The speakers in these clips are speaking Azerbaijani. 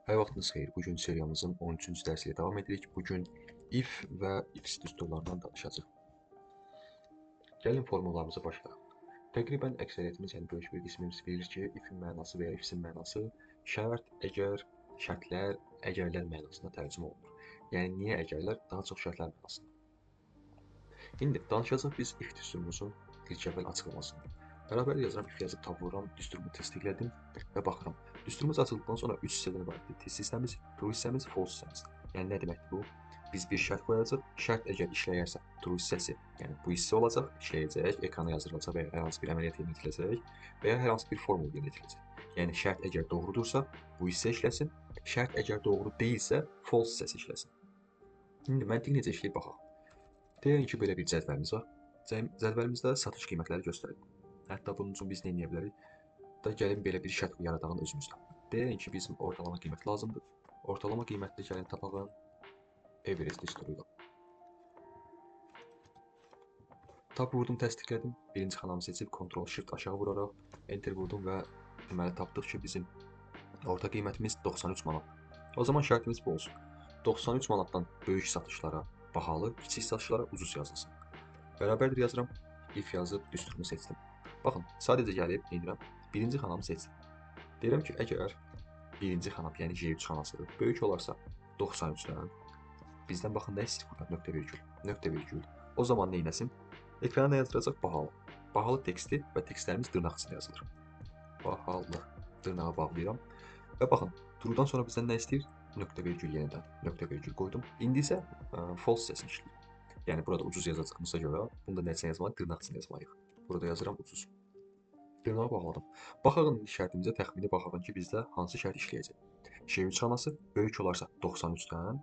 Hər vaxtınız xeyir. Bugün seriyamızın 13-cü dərsi ilə davam edirik. Bugün if və if düsturlarından danışacağıq. Gəlin formullarımıza başlayaq. Təqribən əksəriyyətimiz, yəni böyük bir qismimiz bilir ki, ifin mənası və ya ifsin mənası şərt, əgər, şərtlər, əgərlər mənasında tərcümə olunur. Yəni niyə əgərlər? Daha çox şərtlər mənasında. İndi danışacaq biz if düsturumuzun ilk əvvəl açıqlamasını. Bərabər yazıram, if yazıb tab vururam, düsturumu təsdiqlədim və baxıram. Düsturumuz açıldıqdan sonra 3 hissədən ibarətdir. Test hissəmiz, true hissəmiz, false hissəmiz. Yəni nə deməkdir bu? Biz bir şərt qoyacaq. Şərt əgər işləyərsə, true hissəsi, yəni bu hissə olacaq, işləyəcək, ekrana yazılacaq və ya hər hansı bir əməliyyat yerinə yetiriləcək və ya hər hansı bir formul yerinə yetiriləcək. Yəni şərt əgər doğrudursa, bu hissə işləsin. Şərt əgər doğru deyilsə, false hissəsi işləsin. İndi məntiq necə işləyir baxaq. Deyək ki, belə bir cədvəlimiz var. Cədvəlimizdə satış qiymətləri göstərir. Hətta bunun üçün biz nə edə bilərik? Da gəlin belə bir şərt yaradağın özümüzdə. Deyək ki, bizim ortalama qiymət lazımdır. Ortalama qiymətli gəlin tapağın average düsturu ilə. Tab vurdum, təsdiqlədim. Birinci xanamı seçib Ctrl Shift aşağı vuraraq Enter vurdum və deməli tapdıq ki, bizim orta qiymətimiz 93 manat. O zaman şərtimiz bu olsun. 93 manatdan böyük satışlara bahalı, kiçik satışlara ucuz yazılsın. Bərabərdir yazıram. If yazıb düsturumu seçdim. Baxın, sadəcə gəlib edirəm. Birinci xanamı seçdim. Deyirəm ki, əgər birinci xanam, yəni J3 xanası böyük olarsa 93-dən bizdən baxın nə istəyir burada? Nöqtə virgül. Nöqtə virgül. O zaman nə etsin? Ekrana nə yazdıracaq? Bahalı. Bahalı teksti və tekstlərimiz dırnaq içində yazılır. Bahalı dırnağa bağlayıram. Və baxın, truedan sonra bizdən nə istəyir? Nöqtə virgül yenidən. Nöqtə virgül qoydum. İndi isə false hissəsini işləyir. Yəni burada ucuz yazacağımıza görə bunda nə üçün yazmalıyıq? Dırnaq üçün yazmalıyıq. Burada yazıram ucuz. Dırnağa bağladım. Baxın şərtimizə təxmini baxın ki, bizdə hansı şərt işləyəcək. J3 xanası böyük olarsa 93-dən,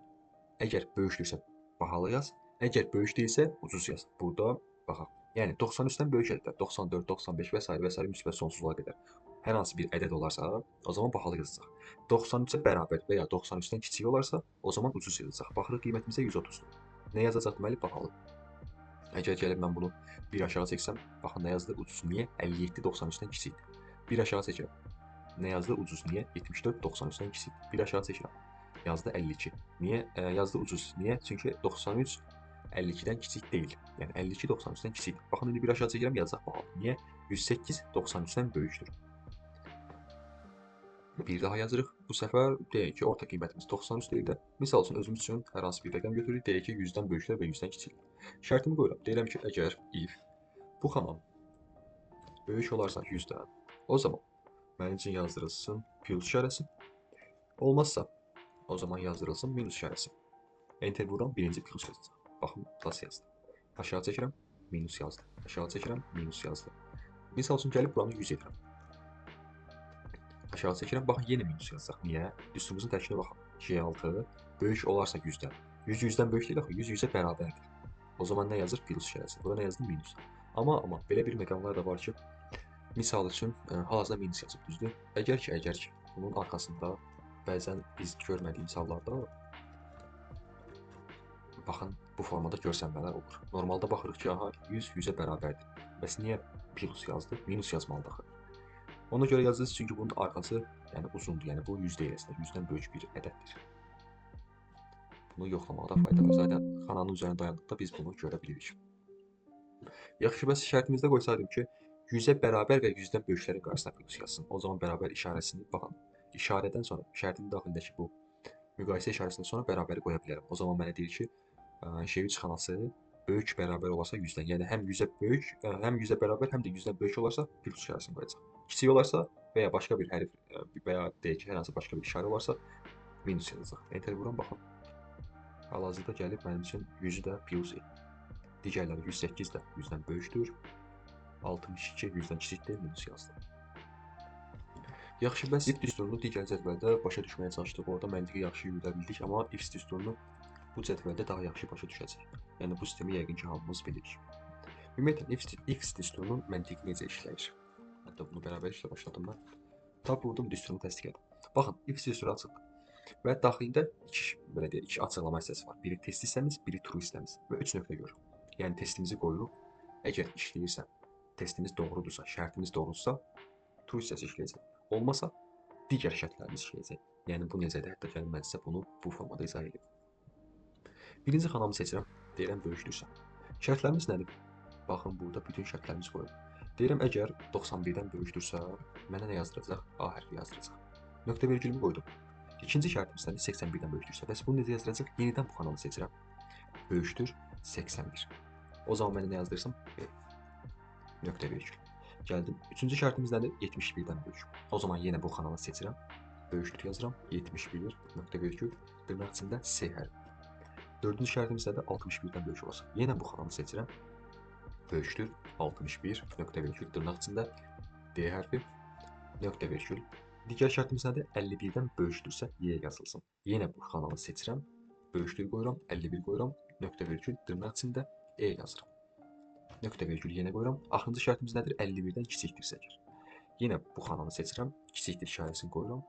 əgər böyükdürsə bahalı yaz, əgər böyük deyilsə ucuz yaz. Burada baxaq. Yəni 93-dən böyük ədədlər 94, 95 və s. və s. müsbət sonsuzluğa qədər hər hansı bir ədəd olarsa, o zaman bahalı yazacaq. 93-ə bərabər və ya 93-dən kiçik olarsa, o zaman ucuz yazacaq. Baxırıq qiymətimiz 130-dur. Nə yazacaq deməli? Bahalı. Əgər gəlib mən bunu bir aşağı çəksəm, baxın nə yazdı? Ucuz. Niyə? 57 93-dən kiçikdir. Bir aşağı çəkirəm. Nə yazdı? Ucuz. Niyə? 74 93-dən kiçikdir. Bir aşağı çəkirəm. Yazdı 52. Niyə? Yazdı ucuz. Niyə? Çünki 93 52-dən kiçik deyil. Yəni 52 93-dən kiçikdir. Baxın indi bir aşağı çəkirəm, yazacaq bahalı. Niyə? 108 93-dən böyükdür. Bir daha yazırıq. Bu səfər deyək ki, orta qiymətimiz 93 deyil də, misal üçün özümüz üçün hər hansı bir rəqəm götürürük. Deyək ki, 100-dən böyüklər və 100-dən kiçiklər. Şərtimi qoyuram. Deyirəm ki, əgər if bu xanam böyük olarsa 100-dən, o zaman mənim üçün yazdırılsın plus işarəsi. Olmazsa, o zaman yazdırılsın minus işarəsi. Enter vururam, birinci plus yazacaq. Baxın, plus yazdı. Aşağı çəkirəm, minus yazdı. Aşağı çəkirəm, minus yazdı. Misal üçün gəlib buranı 100 edirəm. Aşağı çəkirəm, baxın yenə minus yazacaq. Niyə? Düsturumuzun tərkibinə baxın. J6 böyük olarsa 100-dən. 100 100-dən böyük deyil axı, 100 100-ə bərabərdir. O zaman nə yazır? Plus işarəsi. Burada nə yazdı? Minus. Amma belə bir məqamlar da var ki, misal üçün hal-hazırda minus yazıb düzdür. Əgər ki, bunun arxasında bəzən biz görmədiyimiz hallarda baxın bu formada görsənmələr olur. Normalda baxırıq ki, aha 100 100-ə bərabərdir. Bəs niyə plus yazdı? Minus yazmalıdır axı. Ona görə yazırız çünki bunun arxası yəni uzundur. Yəni bu 100 deyil əslində, 100-dən böyük bir ədəddir. Bunu yoxlamaqda fayda var. Zaten xananın üzərində dayandıqda biz bunu görə bilirik. Yaxşı, bəs şərtimizdə qoysaydım ki, 100-ə bərabər və 100-dən böyüklərin qarşısına plus yazsın. O zaman bərabər işarəsini baxın. İşarədən sonra şərtin daxilindəki bu müqayisə işarəsindən sonra bərabəri qoya bilərəm. O zaman mənə deyir ki, J3 xanası böyük bərabər olarsa 100-dən. Yəni həm 100-ə böyük, həm 100-ə bərabər, həm də 100-dən böyük olarsa plus işarəsini qoyacaq. Kiçik olarsa və ya başqa bir hərf və ya deyək ki, hər hansı başqa bir işarə olarsa minus yazacaq. Enter vururam, baxın. Hal-hazırda gəlib mənim üçün 100-ü də plus digərləri 108 də 100-dən böyükdür. 62 100-dən kiçikdir, minus yazdım. Yaxşı, bəs if düsturunu digər cədvəldə başa düşməyə çalışdıq. Orada məntiqi yaxşı yürüdə bildik, amma if düsturunu bu cədvəldə daha yaxşı başa düşəcək. Yəni bu sistemi yəqin ki, hamımız bilirik. Ümumiyyətlə, if düsturunun məntiqi necə işləyir? Hətta bunu bərabər işlə başladım mən. Tab vurdum, düsturunu təsdiqlədim. Baxın, if düsturu açıldı. Və daxilində iki açıqlama hissəsi var. Biri test hissəmiz, biri true hissəmiz və 3 nöqtə görürük. Yəni testimizi qoyuruq. Əgər işləyirsə, testimiz doğrudursa, şərtimiz doğrudursa, true hissəsi işləyəcək. Olmasa, digər şərtlərimiz işləyəcək. Yəni bu necədir? Hətta gəlin mən sizə bunu bu formada izah edeyim. Birinci xanamı seçirəm. Deyirəm böyükdürsə. Şərtlərimiz nədir? Baxın, burada bütün şərtlərimizi qoyuram. Deyirəm, əgər 91-dən böyükdürsə, mənə nə yazdıracaq? A hərfi yazdıracaq. Nöqtə vergülümü qoydum. İkinci şərtimiz nədir? 81-dən böyükdürsə. Bəs bunu necə yazdıracaq? Yenidən bu xanamı seçirəm. Böyükdür 81. O zaman mənə nə yazdırsın? B. Nöqtə vergül. Gəldim. Üçüncü şərtimiz nədir? 71-dən böyük. O zaman yenə bu xanamı seçirəm. Böyükdür yazıram. 71 nöqtə vergül. Dırnaq içində C hərfi. Dördüncü şərtimiz nədir? 61-dən böyük olacaq. Yenə bu xanamı seçirəm. Böyükdür 61 nöqtə vergül. Dırnaq içində D hərfi. Nöqtə vergül. Digər şərtimiz nədir? 51-dən böyükdürsə Y yazılsın. Yenə bu xanamı seçirəm. Böyükdür qoyuram. 51 qoyuram. Nöqtə vergül. Dırnaq içində E yazıram. Nöqtə vergül yenə qoyuram. Axırıncı şərtimiz nədir? 51-dən kiçikdirsə əgər. Yenə bu xanamı seçirəm. Kiçikdir işarəsini qoyuram.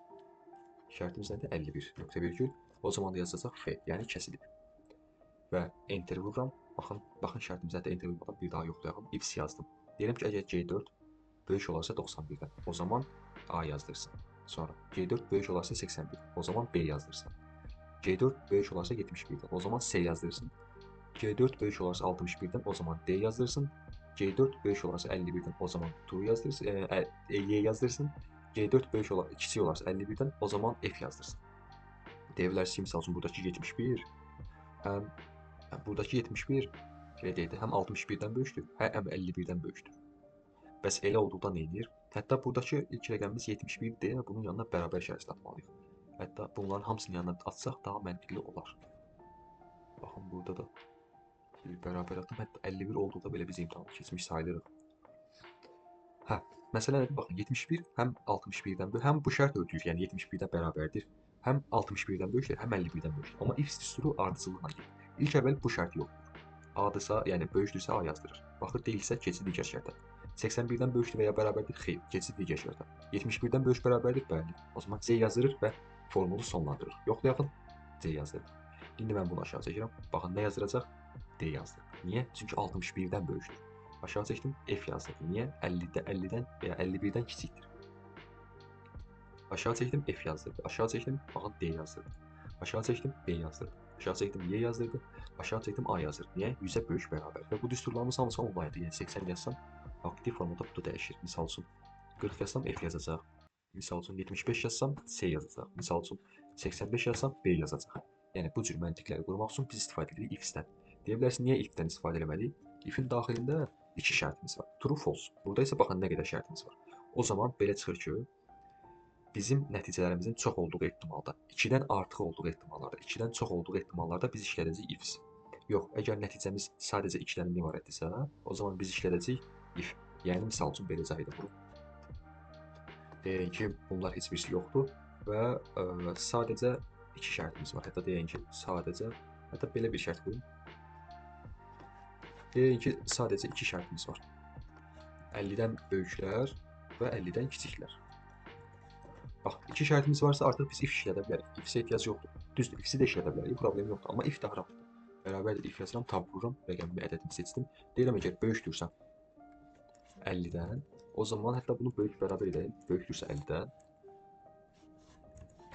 Şərtimiz nədir? 51 nöqtə vergül. O zaman da yazacaq F, yəni kəsilib. Və enter vururam. Baxın şərtimizdə də enter vurmadan bir daha yoxlayalım. If yazdım. Deyirəm ki, əgər C4 böyük olarsa 91-dən, o zaman A yazdırsın. Sonra C4 böyük olarsa 81, o zaman B yazdırsın. C4 böyük olarsa 71'den, o zaman C yazdırsın. C4 böyük olarsa 61'den, o zaman D yazdırsın. C4 böyük olarsa 51'den, o zaman Y yazdırsın. C4 böyük olarsa, kiçik olarsa 51'den, o zaman F yazdırsın. Deyilərsiniz ki, misal üçün buradakı 71 həm buradakı 71 elə deyildi, həm 61-dən böyükdür, həm 51-dən böyükdür. Bəs elə olduqda nə edir? Hətta buradakı ilk rəqəmimiz 71 deyə bunun yanına bərabər işarəsi atmalıyıq. Hətta bunların hamısının yanına atsaq daha məntiqli olar. Baxın, burada da bir bərabər atım. Hətta 51 olduqda belə biz imtahanı keçmiş sayılırıq. Məsələ nədir? Baxın, 71 həm 61-dən böyük, həm bu şərt ötürür, yəni 71-dən bərabərdir. Həm 61-dən böyükdür, həm 51-dən böyükdür. Amma if düsturu ardıcıllıqla gedir. İlk əvvəl bu şərt yoxdur. A-dırsa, yəni böyükdürsə A yazdırır. Baxır, deyilsə keçid digər şərtə. 81-dən böyükdür və ya bərabərdir, xeyr, keçid digər şərtə. 71-dən böyük bərabərdir, bəli. O zaman C yazırıq və formulu sonlandırırıq. Yoxlayaq, C yazdırırıq. İndi mən bunu aşağı çəkirəm. Baxın, nə yazdıracaq? D yazdırırıq. Niyə? Çünki 61-dən böyükdür. Aşağı çəkdim, F yazdırdım. Niyə? 50-dən və ya 51-dən kiçikdir. Aşağı çəkdim, F yazdırdı. Aşağı çəkdim, baxın, D yazdırdı. Aşağı çəkdim, B yazdırdı. Aşağı çəkdim, Y yazdırdı. Aşağı çəkdim, A yazdırdı. Niyə? 100-ə böyük bərabər. Və bu düsturlarımız hamısı onlaydı. Yəni 80 yazsam, aktiv formada bu da dəyişir. Misal üçün 40 yazsam F yazacaq. Misal üçün 75 yazsam C yazacaq. Misal üçün 85 yazsam B yazacaq. Yəni bu cür məntiqləri qurmaq üçün biz istifadə edirik if-dən. Deyə bilərsiniz, niyə if-dən istifadə etməliyik? If-in daxilində 2 şərtimiz var. True, false. Burada isə baxın nə qədər şərtimiz var. O zaman belə çıxır ki, bizim nəticələrimizin çox olduğu ehtimalda, 2-dən artıq olduğu ehtimallarda, 2-dən çox olduğu ehtimallarda biz işlədəcəyik if. Yox, əgər nəticəmiz sadəcə 2-dən ibarətdirsə, o zaman biz işlədəcəyik if. Yəni misal üçün belə izah edək. Deyək ki, bunlar heç birisi yoxdur və sadəcə 2 şərtimiz var. Hətta deyək ki, hətta belə bir şərt qoyun. Deyək ki, sadəcə 2 şərtimiz var. 50-dən böyüklər və 50-dən kiçiklər. Bax, 2 şərtimiz varsa artıq biz if işlədə bilərik. If-sə ehtiyac yoxdur. Düzdür, if-si də işlədə bilərik, problem yoxdur. Amma if daha rahatdır. Bərabərdir, if yazıram, tab vururam, rəqəmimi, ədədimi seçdim. Deyirəm, əgər böyükdürsə 50-dən, o zaman hətta bunu böyük bərabər edəyim. Böyükdürsə 50-dən,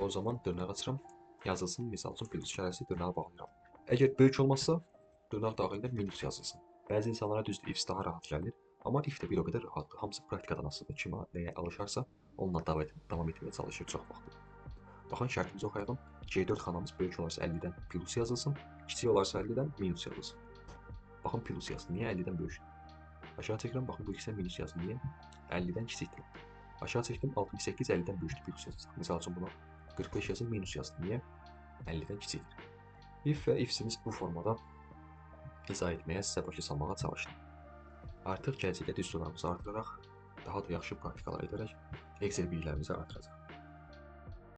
o zaman dırnaq açıram, yazılsın, misal üçün plus işarəsi dırnağı bağlayıram. Əgər böyük olmazsa, dırnaq daxilində minus yazılsın. Bəzi insanlara düzdür, if daha rahat gəlir. Amma if də bir o qədər rahatdır. Hamısı praktikadan asılıdır. Kim nəyə alışarsa, onunla davam etməyə çalışır çox vaxt. Baxın, şərtimizi oxuyalım. C4 xanamız böyük olarsa 50-dən plus yazılsın, kiçik olarsa 50-dən minus yazılsın. Baxın, plus yazsın. Niyə? 50-dən böyükdür. Aşağı çəkirəm, baxın, bu ikisindən minus yazın. Niyə? 50-dən kiçikdir. Aşağı çəkdim, 68 50-dən böyükdür, plus yazacaq. Misal üçün buna 45 yazın, minus yazın. Niyə? 50-dən kiçikdir. If və if-simiz bu formada izah etməyə, sizə başa salmağa çalışdım. Artıq gələcəkdə düsturlarımızı artıraraq, daha da yaxşı praktikalar edərək Excel bilgilərimizi artıracaq.